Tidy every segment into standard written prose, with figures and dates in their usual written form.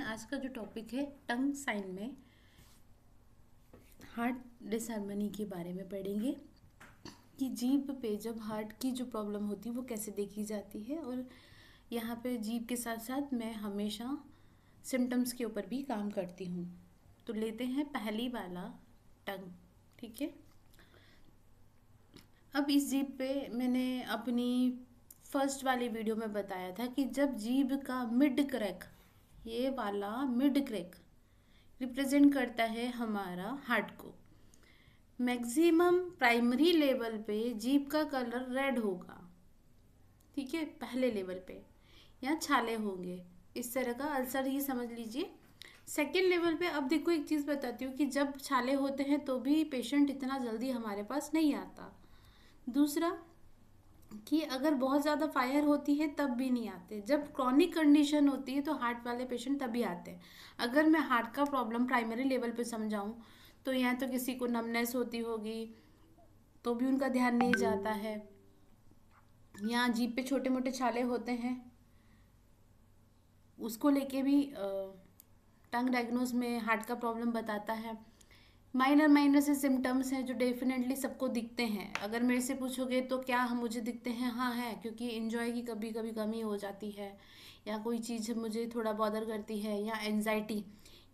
आज का जो टॉपिक है टंग साइन में हार्ट डिसहार्मनी के बारे में पढ़ेंगे कि जीभ पे जब हार्ट की जो प्रॉब्लम होती है वो कैसे देखी जाती है। और यहाँ पे जीभ के साथ साथ मैं हमेशा सिम्टम्स के ऊपर भी काम करती हूँ। तो लेते हैं पहली वाला टंग। ठीक है, अब इस जीभ पे मैंने अपनी फर्स्ट वाली वीडियो में बताया था कि जब जीभ का मिड क्रैक, ये वाला मिड क्रैक रिप्रेजेंट करता है हमारा हार्ट को। मैक्सिमम प्राइमरी लेवल पे जीभ का कलर रेड होगा, ठीक है, पहले लेवल पे, या छाले होंगे, इस तरह का अल्सर ही समझ लीजिए। सेकेंड लेवल पे अब देखो एक चीज़ बताती हूँ कि जब छाले होते हैं तो भी पेशेंट इतना जल्दी हमारे पास नहीं आता। दूसरा कि अगर बहुत ज़्यादा फायर होती है तब भी नहीं आते। जब क्रॉनिक कंडीशन होती है तो हार्ट वाले पेशेंट तभी आते हैं। अगर मैं हार्ट का प्रॉब्लम प्राइमरी लेवल पे समझाऊँ तो यहाँ तो किसी को नमनेस होती होगी तो भी उनका ध्यान नहीं जाता है, यहाँ जीभ पे छोटे मोटे छाले होते हैं उसको लेके भी टंग डायग्नोज में हार्ट का प्रॉब्लम बताता है। माइनर से सिम्टम्स हैं जो डेफिनेटली सबको दिखते हैं। अगर मेरे से पूछोगे तो क्या हम मुझे दिखते हैं, हाँ है, क्योंकि इन्जॉय की कभी कभी कमी हो जाती है, या कोई चीज़ मुझे थोड़ा बॉदर करती है, या एनजाइटी,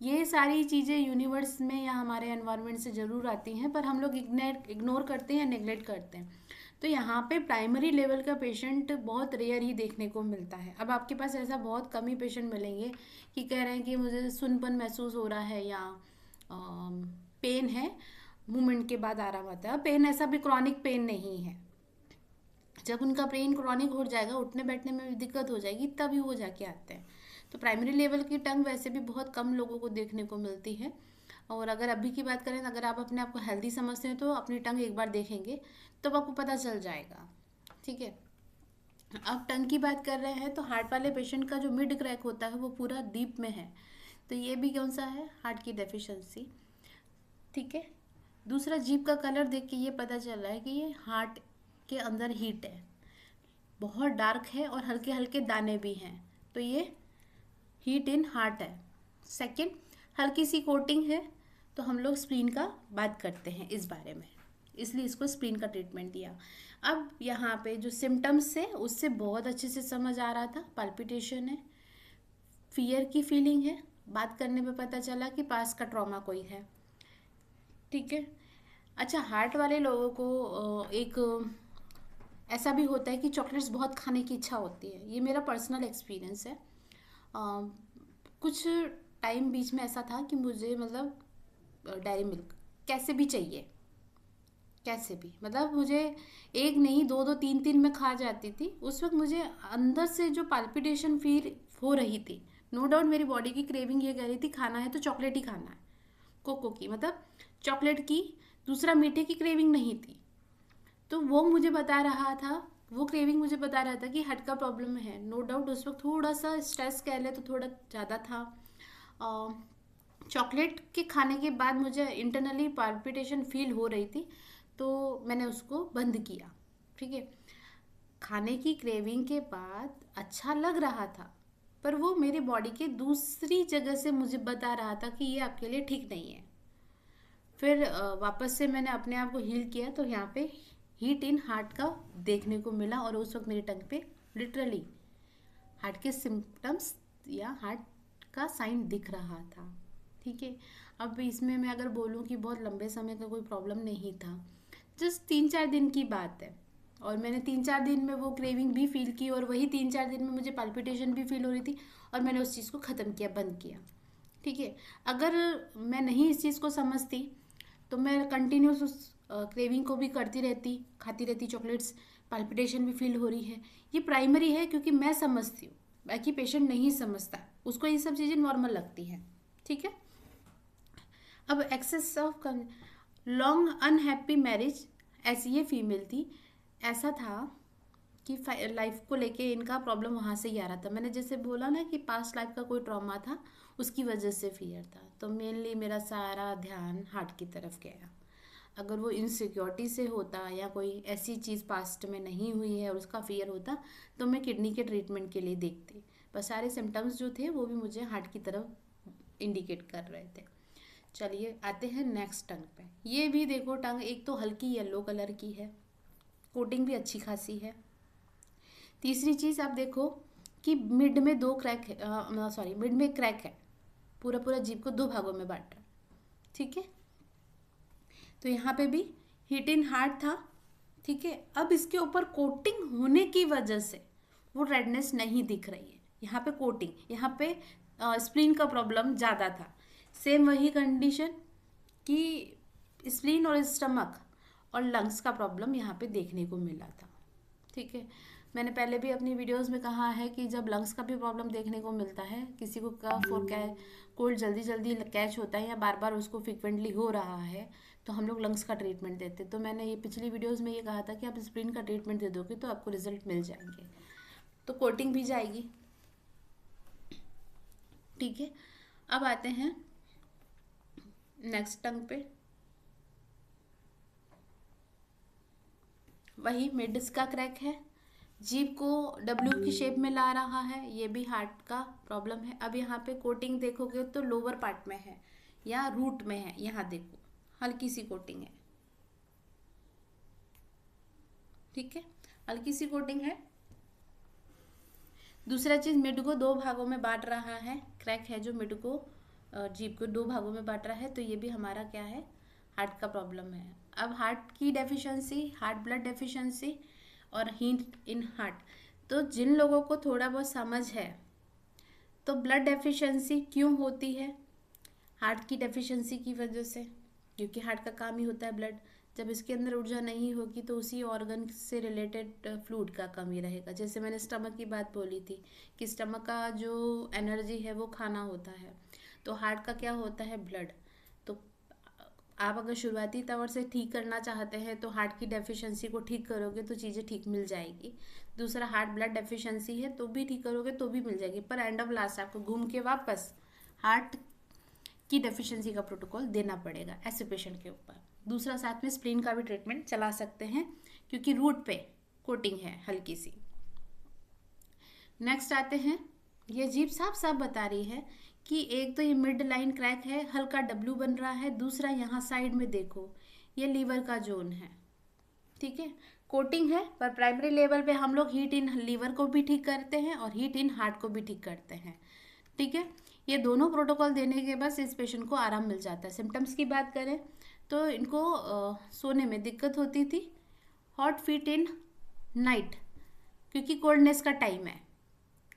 ये सारी चीज़ें यूनिवर्स में या हमारे एनवायरनमेंट से ज़रूर आती हैं पर हम लोग इग्नोर करते हैं या नेगलेक्ट करते हैं। तो यहाँ पे प्राइमरी लेवल का पेशेंट बहुत रेयर ही देखने को मिलता है। अब आपके पास ऐसा बहुत कम ही पेशेंट मिलेंगे कि कह रहे हैं कि मुझे सुनपन महसूस हो रहा है या पेन है, मूवमेंट के बाद आराम आता है। पेन ऐसा भी क्रॉनिक पेन नहीं है। जब उनका पेन क्रॉनिक हो जाएगा, उठने बैठने में भी दिक्कत हो जाएगी, तभी वो जाके आते हैं। तो प्राइमरी लेवल की टंग वैसे भी बहुत कम लोगों को देखने को मिलती है। और अगर अभी की बात करें, अगर आप अपने आप को हेल्दी समझते हैं तो अपनी टंग एक बार देखेंगे तो आपको पता चल जाएगा। ठीक है, अब टंग की बात कर रहे हैं तो हार्ट वाले पेशेंट का जो मिड क्रैक होता है वो पूरा डीप में है, तो ये भी कौन सा है, हार्ट की डेफिशिएंसी। ठीक है, दूसरा जीभ का कलर देख के ये पता चल रहा है कि ये हार्ट के अंदर हीट है, बहुत डार्क है और हल्के हल्के दाने भी हैं, तो ये हीट इन हार्ट है। सेकंड, हल्की सी कोटिंग है, तो हम लोग स्प्लीन का बात करते हैं इस बारे में, इसलिए इसको स्प्लीन का ट्रीटमेंट दिया। अब यहाँ पे जो सिम्टम्स है उससे बहुत अच्छे से समझ आ रहा था, पाल्पिटेशन है, फियर की फीलिंग है, बात करने पे पता चला कि पास का ट्रॉमा कोई है। ठीक है, अच्छा, हार्ट वाले लोगों को एक ऐसा भी होता है कि चॉकलेट्स बहुत खाने की इच्छा होती है, ये मेरा पर्सनल एक्सपीरियंस है। कुछ टाइम बीच में ऐसा था कि मुझे मतलब डेयरी मिल्क कैसे भी चाहिए, कैसे भी, मतलब मुझे एक नहीं, दो दो तीन तीन मैं खा जाती थी। उस वक्त मुझे अंदर से जो पाल्पिटेशन फील हो रही थी, नो डाउट मेरी बॉडी की क्रेविंग ये कह रही थी खाना है तो चॉकलेट ही खाना है, कोको की, मतलब चॉकलेट की, दूसरा मीठे की क्रेविंग नहीं थी। तो वो मुझे बता रहा था, वो क्रेविंग मुझे बता रहा था कि हार्ट का प्रॉब्लम है। नो डाउट उस वक्त थोड़ा सा स्ट्रेस कह ले तो थोड़ा ज़्यादा था। चॉकलेट के खाने के बाद मुझे इंटरनली पाल्पिटेशन फील हो रही थी, तो मैंने उसको बंद किया। ठीक है, खाने की क्रेविंग के बाद अच्छा लग रहा था, पर वो मेरी बॉडी के दूसरी जगह से मुझे बता रहा था कि ये आपके लिए ठीक नहीं है। फिर वापस से मैंने अपने आप को हील किया, तो यहाँ पे हीट इन हार्ट का देखने को मिला, और उस वक्त मेरी टंग पे लिटरली हार्ट के सिम्टम्स या हार्ट का साइन दिख रहा था। ठीक है, अब इसमें मैं अगर बोलूँ कि बहुत लंबे समय का कोई प्रॉब्लम नहीं था, जस्ट 3-4 दिन की बात है, और मैंने 3-4 दिन में वो क्रेविंग भी फील की, और वही 3-4 दिन में मुझे पाल्पिटेशन भी फील हो रही थी, और मैंने उस चीज़ को ख़त्म किया, बंद किया। ठीक है, अगर मैं नहीं इस चीज़ को समझती तो मैं कंटिन्यूस उस क्रेविंग को भी करती रहती, खाती रहती चॉकलेट्स, पाल्पिटेशन भी फील हो रही है। ये प्राइमरी है क्योंकि मैं समझती हूँ, बाकी पेशेंट नहीं समझता, उसको ये सब चीज़ें नॉर्मल लगती हैं। ठीक है, अब excess of long unhappy marriage, ऐसी ये फीमेल थी, ऐसा था कि लाइफ को लेके इनका प्रॉब्लम वहाँ से ही आ रहा था। मैंने जैसे बोला ना कि पास्ट लाइफ का कोई ट्रॉमा था, उसकी वजह से फियर था, तो मेनली मेरा सारा ध्यान हार्ट की तरफ गया। अगर वो इनसिक्योरिटी से होता या कोई ऐसी चीज़ पास्ट में नहीं हुई है और उसका फियर होता तो मैं किडनी के ट्रीटमेंट के लिए देखती। पर सारे सिम्टम्स जो थे वो भी मुझे हार्ट की तरफ इंडिकेट कर रहे थे। चलिए आते हैं नेक्स्ट टंग पे। ये भी देखो टंग एक तो हल्की येलो कलर की है, कोटिंग भी अच्छी खासी है। तीसरी चीज़ आप देखो कि मिड में दो क्रैक है, सॉरी मिड में क्रैक है, पूरा पूरा जीभ को दो भागों में बांट रहा है। ठीक है, तो यहाँ पे भी हिट इन हार्ट था। ठीक है, अब इसके ऊपर कोटिंग होने की वजह से वो रेडनेस नहीं दिख रही है। यहाँ पे कोटिंग, यहाँ पे स्प्लीन का प्रॉब्लम ज़्यादा था। सेम वही कंडीशन कि स्प्लीन और स्टमक और लंग्स का प्रॉब्लम यहाँ पे देखने को मिला था। ठीक है, मैंने पहले भी अपनी वीडियोस में कहा है कि जब लंग्स का भी प्रॉब्लम देखने को मिलता है, किसी को कफ और कोल्ड जल्दी जल्दी कैच होता है या बार बार उसको फ्रिक्वेंटली हो रहा है, तो हम लोग लंग्स का ट्रीटमेंट देते। तो मैंने ये पिछली वीडियोस में ये कहा था कि आप स्प्लीन का ट्रीटमेंट दे दोगे तो आपको रिजल्ट मिल जाएंगे, तो कोटिंग भी जाएगी। ठीक है, अब आते हैं नेक्स्ट टंग पे। वही मिड्स का क्रैक है, जीभ को डब्ल्यू की शेप में ला रहा है, ये भी हार्ट का प्रॉब्लम है। अब यहाँ पे कोटिंग देखोगे तो लोअर पार्ट में है या रूट में है, यहाँ देखो हल्की सी कोटिंग है। ठीक है, हल्की सी कोटिंग है। दूसरा चीज मिड को दो भागों में बांट रहा है, क्रैक है जो मिड को जीभ को दो भागों में बांट रहा है, तो ये भी हमारा क्या है, हार्ट का प्रॉब्लम है। अब हार्ट की डेफिशिएंसी, हार्ट ब्लड डेफिशिएंसी और हीट इन हार्ट, तो जिन लोगों को थोड़ा बहुत समझ है तो ब्लड डेफिशिएंसी क्यों होती है, हार्ट की डेफिशिएंसी की वजह से, क्योंकि हार्ट का काम ही होता है ब्लड। जब इसके अंदर ऊर्जा नहीं होगी तो उसी ऑर्गन से रिलेटेड फ्लूइड का कमी रहेगा। जैसे मैंने स्टमक की बात बोली थी कि स्टमक का जो एनर्जी है वो खाना होता है, तो हार्ट का क्या होता है, ब्लड। तो आप अगर शुरुआती तौर से ठीक करना चाहते हैं तो हार्ट की डेफिशिएंसी को ठीक करोगे तो चीज़ें ठीक मिल जाएगी। दूसरा हार्ट ब्लड डेफिशिएंसी है तो भी ठीक करोगे तो भी मिल जाएगी, पर एंड ऑफ लास्ट आपको घूम के वापस हार्ट की डेफिशिएंसी का प्रोटोकॉल देना पड़ेगा ऐसे पेशेंट के ऊपर। दूसरा साथ में स्प्लीन का भी ट्रीटमेंट चला सकते हैं क्योंकि रूट पे कोटिंग है हल्की सी। नेक्स्ट आते हैं, ये जीभ साफ साफ बता रही है कि एक तो ये मिड लाइन क्रैक है, हल्का डब्ल्यू बन रहा है। दूसरा यहाँ साइड में देखो ये लीवर का जोन है। ठीक है, कोटिंग है, पर प्राइमरी लेवल पे हम लोग हीट इन लीवर को भी ठीक करते हैं और हीट इन हार्ट को भी ठीक करते हैं। ठीक है, ये दोनों प्रोटोकॉल देने के बाद इस पेशेंट को आराम मिल जाता है। सिम्टम्स की बात करें तो इनको सोने में दिक्कत होती थी, हॉट फीट इन नाइट क्योंकि कोल्डनेस का टाइम है,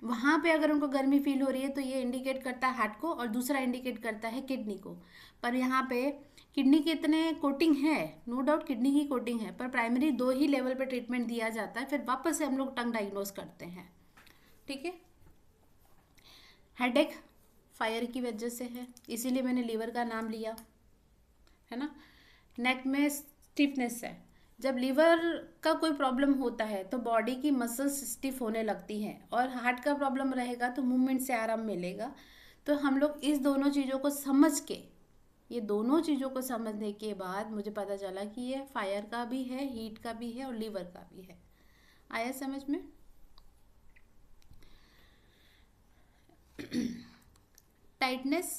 वहाँ पे अगर उनको गर्मी फील हो रही है तो ये इंडिकेट करता है हार्ट को और दूसरा इंडिकेट करता है किडनी को। पर यहाँ पे किडनी के इतने कोटिंग है, नो डाउट किडनी की कोटिंग है, पर प्राइमरी दो ही लेवल पे ट्रीटमेंट दिया जाता है, फिर वापस से हम लोग टंग डायग्नोज करते हैं। ठीक है, हेडेक फायर की वजह से है, इसीलिए मैंने लीवर का नाम लिया है ना। नेक में स्टिफनेस है, जब लीवर का कोई प्रॉब्लम होता है तो बॉडी की मसल्स स्टिफ होने लगती हैं, और हार्ट का प्रॉब्लम रहेगा तो मूवमेंट से आराम मिलेगा। तो हम लोग इस दोनों चीज़ों को समझ के, ये दोनों चीज़ों को समझने के बाद मुझे पता चला कि ये फायर का भी है, हीट का भी है और लीवर का भी है। आया समझ में? टाइटनेस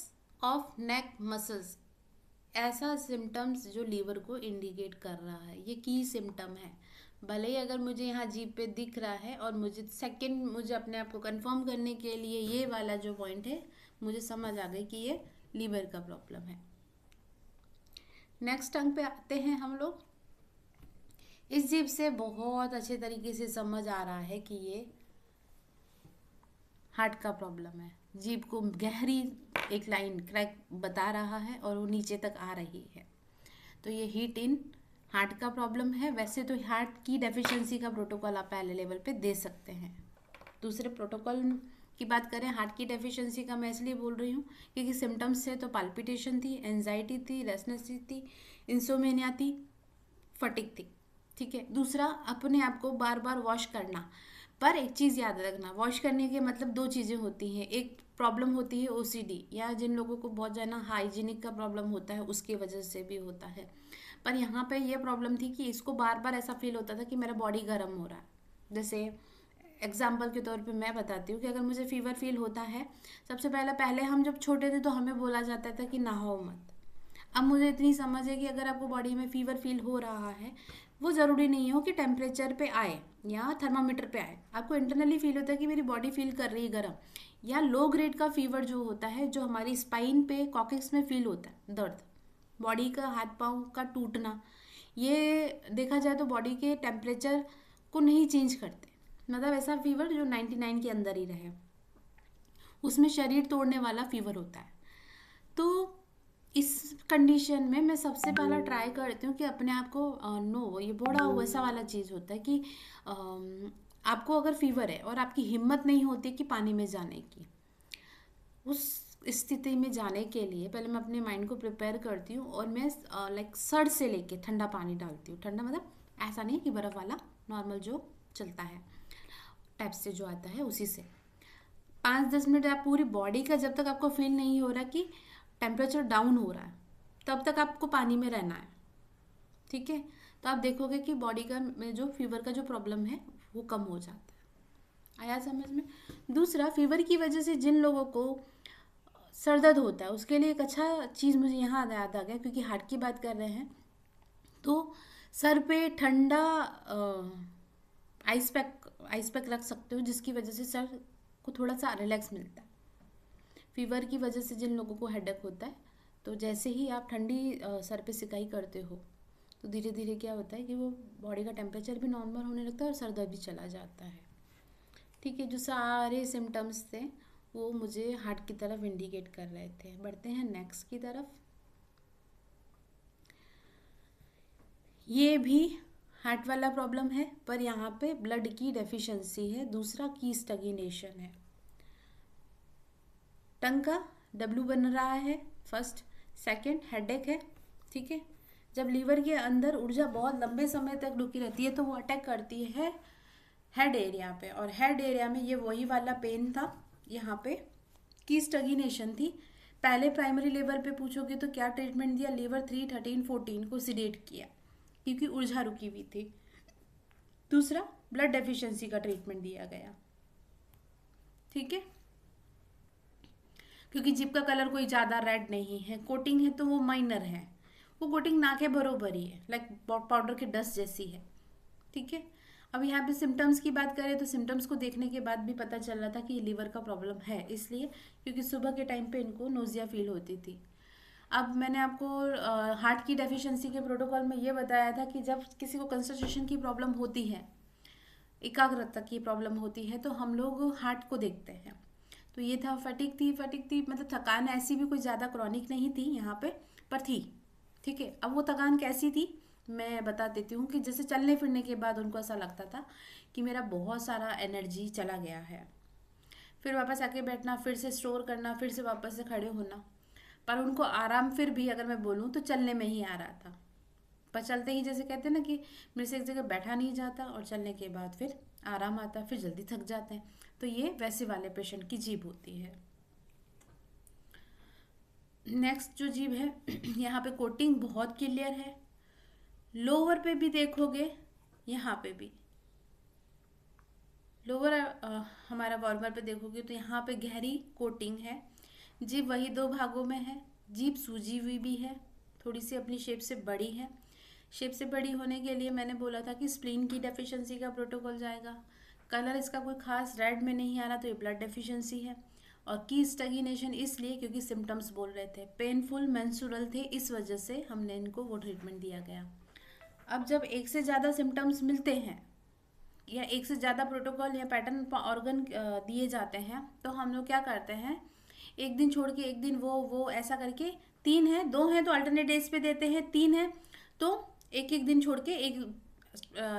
ऑफ नेक मसल्स, ऐसा सिम्टम्स जो लीवर को इंडिकेट कर रहा है, ये की सिम्टम है। भले ही अगर मुझे यहाँ जीभ पे दिख रहा है और मुझे अपने आप को कंफर्म करने के लिए ये वाला जो पॉइंट है मुझे समझ आ गई कि ये लीवर का प्रॉब्लम है। नेक्स्ट टंग पे आते हैं हम लोग। इस जीभ से बहुत अच्छे तरीके से समझ आ रहा है कि ये हार्ट का प्रॉब्लम है। जीभ को गहरी एक लाइन क्रैक बता रहा है और वो नीचे तक आ रही है, तो ये हीट इन हार्ट का प्रॉब्लम है। वैसे तो हार्ट की डेफिशिएंसी का प्रोटोकॉल आप पहले लेवल पे दे सकते हैं। दूसरे प्रोटोकॉल की बात करें, हार्ट की डेफिशिएंसी का मैं इसलिए बोल रही हूँ क्योंकि सिम्टम्स है तो पाल्पिटेशन थी, एंजाइटी थी, रेस्टलेस थी, इंसोमेनिया थी, फटिक थी। ठीक है, दूसरा अपने आप को बार बार वॉश करना। पर एक चीज़ याद रखना, वॉश करने के मतलब दो चीज़ें होती हैं, एक प्रॉब्लम होती है ओसीडी, या जिन लोगों को बहुत ज़्यादा हाइजीनिक का प्रॉब्लम होता है उसकी वजह से भी होता है। पर यहाँ पे ये प्रॉब्लम थी कि इसको बार बार ऐसा फील होता था कि मेरा बॉडी गर्म हो रहा है। जैसे एग्जाम्पल के तौर पे मैं बताती हूँ कि अगर मुझे फीवर फील होता है, सबसे पहले हम जब छोटे थे तो हमें बोला जाता था कि नहाओ मत। अब मुझे इतनी समझ है कि अगर आपको बॉडी में फीवर फील हो रहा है, वो ज़रूरी नहीं हो कि टेम्परेचर पे आए या थर्मामीटर पे आए, आपको इंटरनली फील होता है कि मेरी बॉडी फील कर रही है गर्म, या लो ग्रेड का फीवर जो होता है, जो हमारी स्पाइन पे कॉक्सिक्स में फील होता है, दर्द, बॉडी का हाथ पाँव का टूटना, ये देखा जाए तो बॉडी के टेम्परेचर को नहीं चेंज करते। मतलब ऐसा फीवर जो 99 के अंदर ही रहे, उसमें शरीर तोड़ने वाला फीवर होता है। तो इस कंडीशन में मैं सबसे पहला ट्राई करती हूँ कि अपने आप को नो, ये बड़ा वैसा वाला चीज़ होता है कि आपको अगर फीवर है और आपकी हिम्मत नहीं होती कि पानी में जाने की, उस स्थिति में जाने के लिए पहले मैं अपने माइंड को प्रिपेयर करती हूँ और मैं लाइक सर से लेके ठंडा पानी डालती हूँ। ठंडा मतलब ऐसा नहीं कि बर्फ़ वाला, नॉर्मल जो चलता है टैप से जो आता है उसी से। 5-10 मिनट आप पूरी बॉडी का, जब तक आपको फील नहीं हो रहा कि टेम्परेचर डाउन हो रहा है, तब तक आपको पानी में रहना है। ठीक है, तो आप देखोगे कि बॉडी का में जो फीवर का जो प्रॉब्लम है वो कम हो जाता है। आया समझ में? दूसरा, फीवर की वजह से जिन लोगों को सर दर्द होता है, उसके लिए एक अच्छा चीज़ मुझे यहाँ याद आ गया, क्योंकि हार्ट की बात कर रहे हैं, तो सर पे ठंडा आइस पैक रख सकते हो, जिसकी वजह से सर को थोड़ा सा रिलैक्स मिलता है। फीवर की वजह से जिन लोगों को हेडेक होता है, तो जैसे ही आप ठंडी सर पे सिकाई करते हो, तो धीरे धीरे क्या होता है कि वो बॉडी का टेम्परेचर भी नॉर्मल होने लगता है और सर दर्द भी चला जाता है। ठीक है, जो सारे सिम्टम्स थे वो मुझे हार्ट की तरफ इंडिकेट कर रहे थे। बढ़ते हैं नेक्स्ट की तरफ। ये भी हार्ट वाला प्रॉब्लम है, पर यहाँ पे ब्लड की डेफिशिएंसी है। दूसरा की स्टैग्नेशन है, टंग का डब्लू बन रहा है फर्स्ट। सेकंड, हेडेक है। ठीक है, जब लीवर के अंदर ऊर्जा बहुत लंबे समय तक रुकी रहती है तो वो अटैक करती है हेड एरिया पे, और हेड एरिया में ये वही वाला पेन था, यहाँ पे की स्टैग्नेशन थी। पहले प्राइमरी लेवल पे पूछोगे तो क्या ट्रीटमेंट दिया? लीवर 3, 13, 14 को सीडेट किया क्योंकि ऊर्जा रुकी हुई थी। दूसरा, ब्लड डेफिशिएंसी का ट्रीटमेंट दिया गया। ठीक है, क्योंकि जिप का कलर कोई ज़्यादा रेड नहीं है, कोटिंग है तो वो माइनर है, वो कोटिंग ना के बरोबर ही है, लाइक पाउडर के डस्ट जैसी है। ठीक है, अब यहाँ पे सिम्टम्स की बात करें तो सिम्टम्स को देखने के बाद भी पता चल रहा था कि ये लीवर का प्रॉब्लम है, इसलिए क्योंकि सुबह के टाइम पे इनको नोजिया फील होती थी। अब मैंने आपको हार्ट की डेफिशिएंसी के प्रोटोकॉल में ये बताया था कि जब किसी को कंसंट्रेशन की प्रॉब्लम होती है, एकाग्रता की प्रॉब्लम होती है, तो हम लोग हार्ट को देखते हैं। तो ये था, फटीग थी मतलब थकान ऐसी भी कोई ज़्यादा क्रॉनिक नहीं थी यहाँ पे, पर थी। ठीक है, अब वो थकान कैसी थी मैं बता देती हूँ कि जैसे चलने फिरने के बाद उनको ऐसा लगता था कि मेरा बहुत सारा एनर्जी चला गया है, फिर वापस आके बैठना, फिर से स्टोर करना, फिर से वापस से खड़े होना, पर उनको आराम फिर भी अगर मैं बोलूँ तो चलने में ही आ रहा था। पर चलते ही जैसे कहते हैं ना कि मेरे से एक जगह बैठा नहीं जाता, और चलने के बाद फिर आराम आता, फिर जल्दी थक जाते हैं, तो ये वैसे वाले पेशेंट की जीभ होती है। नेक्स्ट जो जीभ है यहाँ पे कोटिंग बहुत क्लियर है, लोअर पे भी देखोगे, यहाँ पे भी लोअर हमारा वार्मर पे देखोगे तो यहाँ पे गहरी कोटिंग है। जीभ वही 2 भागों में है, जीभ सूजी हुई भी है, थोड़ी सी अपनी शेप से बड़ी है। शेप से बड़ी होने के लिए मैंने बोला था कि स्प्लीन की डेफिशिएंसी का प्रोटोकॉल जाएगा। कलर इसका कोई खास रेड में नहीं आ रहा, तो ये ब्लड डेफिशिएंसी है। और की स्टैग्नेशन इसलिए क्योंकि सिम्टम्स बोल रहे थे, पेनफुल मेंस्ट्रुअल थे, इस वजह से हमने इनको वो ट्रीटमेंट दिया गया। अब जब एक से ज़्यादा सिम्टम्स मिलते हैं या एक से ज़्यादा प्रोटोकॉल या पैटर्न ऑर्गन दिए जाते हैं, तो हम लोग क्या करते हैं, एक दिन छोड़ के एक दिन वो ऐसा करके, 3 है 2 हैं तो अल्टरनेट डेज पे देते हैं, 3 है तो एक एक दिन छोड़ के एक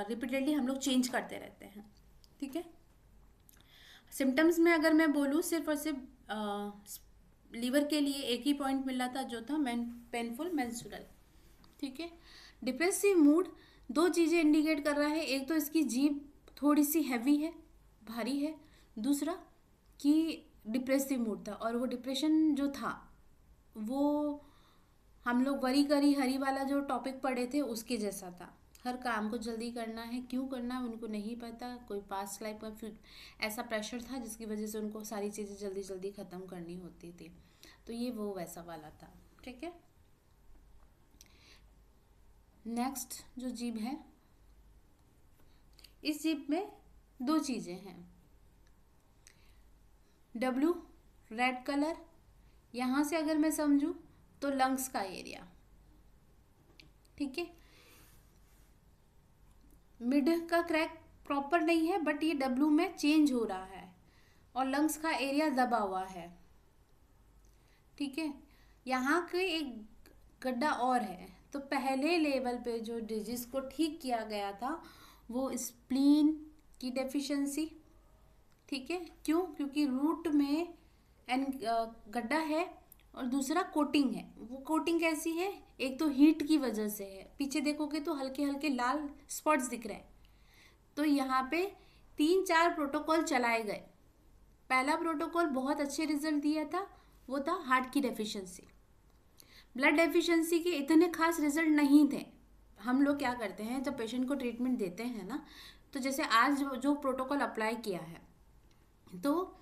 रिपीटेडली हम लोग चेंज करते रहते हैं। ठीक है, सिम्टम्स में अगर मैं बोलूँ सिर्फ और सिर्फ लीवर के लिए एक ही पॉइंट मिला था, जो था पेनफुल मेंस्ट्रुअल। ठीक है, डिप्रेसिव मूड 2 चीज़ें इंडिकेट कर रहा है, एक तो इसकी जीभ थोड़ी सी हैवी है, भारी है, दूसरा कि डिप्रेसिव मूड था, और वो डिप्रेशन जो था वो हम लोग वरी करी हरी वाला जो टॉपिक पढ़े थे उसके जैसा था। हर काम को जल्दी करना है, क्यों करना है उनको नहीं पता, कोई पास्ट लाइफ का ऐसा प्रेशर था जिसकी वजह से उनको सारी चीज़ें जल्दी जल्दी ख़त्म करनी होती थी। तो ये वो वैसा वाला था। ठीक है, नेक्स्ट जो जीभ है, इस जीभ में दो चीज़ें हैं। डब्लू रेड कलर, यहाँ से अगर मैं समझूं तो लंग्स का एरिया। ठीक है, मिड का क्रैक प्रॉपर नहीं है बट ये डब्लू में चेंज हो रहा है और लंग्स का एरिया दबा हुआ है। ठीक है, यहाँ के एक गड्ढा और है। तो पहले लेवल पे जो डिजीज को ठीक किया गया था वो स्प्लीन की डेफिशिएंसी। ठीक है, क्यों? क्योंकि रूट में गड्ढा है और दूसरा कोटिंग है। वो कोटिंग कैसी है? एक तो हीट की वजह से है, पीछे देखोगे तो हल्के हल्के लाल स्पॉट्स दिख रहे हैं। तो यहाँ पे 3-4 प्रोटोकॉल चलाए गए। पहला प्रोटोकॉल बहुत अच्छे रिजल्ट दिया था, वो था हार्ट की डेफिशिएंसी। ब्लड डेफिशिएंसी के इतने खास रिजल्ट नहीं थे। हम लोग क्या करते हैं जब पेशेंट को ट्रीटमेंट देते हैं ना, तो जैसे आज जो प्रोटोकॉल अप्लाई किया है, तो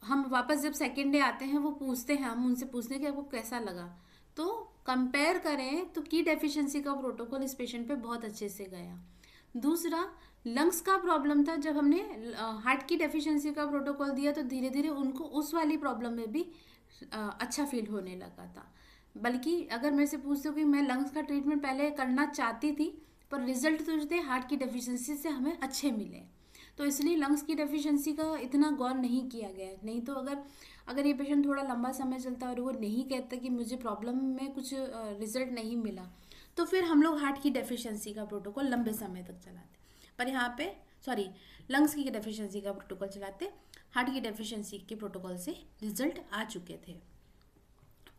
हम वापस जब सेकेंड डे आते हैं वो पूछते हैं, हम उनसे पूछते हैं कि आपको कैसा लगा। तो कंपेयर करें तो की डेफिशिएंसी का प्रोटोकॉल इस पेशेंट पे बहुत अच्छे से गया। दूसरा, लंग्स का प्रॉब्लम था, जब हमने हार्ट की डेफिशिएंसी का प्रोटोकॉल दिया तो धीरे धीरे उनको उस वाली प्रॉब्लम में भी अच्छा फील होने लगा था। बल्कि अगर मेरे से पूछते हो कि मैं लंग्स का ट्रीटमेंट पहले करना चाहती थी पर रिजल्ट तो थे हार्ट की डेफिशिएंसी से हमें अच्छे मिले, तो इसलिए लंग्स की डेफिशिएंसी का इतना गौर नहीं किया गया। नहीं तो अगर ये पेशेंट थोड़ा लंबा समय चलता और वो नहीं कहता कि मुझे प्रॉब्लम में कुछ रिजल्ट नहीं मिला, तो फिर हम लोग हार्ट की डेफिशिएंसी का प्रोटोकॉल लंबे समय तक चलाते। पर यहाँ पे लंग्स की डेफिशिएंसी का प्रोटोकॉल चलाते, हार्ट की डेफिशिएंसी के प्रोटोकॉल से रिजल्ट आ चुके थे।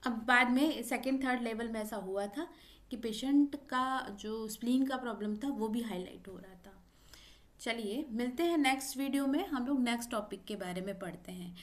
अब बाद में सेकेंड थर्ड लेवल में ऐसा हुआ था कि पेशेंट का जो स्प्लीन का प्रॉब्लम था वो भी हाईलाइट हो रहा था। चलिए मिलते हैं नेक्स्ट वीडियो में, हम लोग नेक्स्ट टॉपिक के बारे में पढ़ते हैं।